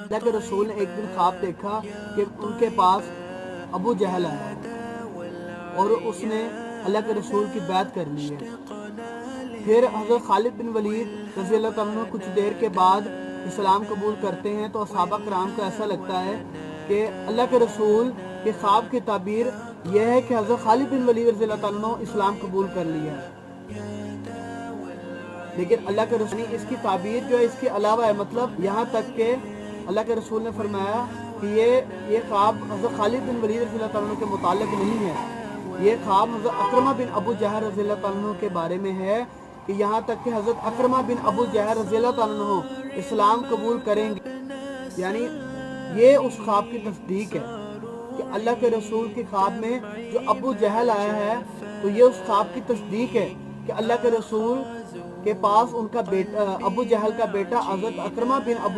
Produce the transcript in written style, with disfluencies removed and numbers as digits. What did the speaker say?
اللہ کے رسول نے ایک دن خواب دیکھا کہ ان کے پاس ابو جہل آیا اور اس نے اللہ کے رسول کی بیعت کر لی ہے۔ پھر حضرت خالد بن ولید رضی اللہ تعالیٰ عنہ کچھ دیر کے بعد اسلام قبول کرتے ہیں، تو صحابہ کرام کو ایسا لگتا ہے کہ اللہ کے رسول کے خواب کی تعبیر یہ ہے کہ حضرت خالد بن ولید رضی اللہ تعالیٰ عنہ اسلام قبول کر لیا ہے، لیکن اللہ کے رسول اس کی تعبیر جو ہے اس کے علاوہ ہے، مطلب یہاں تک کہ اللہ کے رسول نے فرمایا کہ یہ خواب حضرت خالد بن ولید رضی اللہ تعالیٰ عنہ کے متعلق نہیں ہے، یہ خواب حضرت اکرمہ بن ابو جہل رضی اللہ تعالیٰ عنہ کے بارے میں ہے، کہ یہاں تک کہ حضرت اکرمہ بن ابو جہل رضی اللہ تعالیٰ عنہ اسلام قبول کریں گے۔ یعنی یہ اس خواب کی تصدیق ہے کہ اللہ کے رسول کے خواب میں جو ابو جہل آیا ہے، تو یہ اس خواب کی تصدیق ہے کہ اللہ کے رسول کے پاس ان کا بیٹا ابو جہل کا بیٹا حضرت اکرمہ بن ابو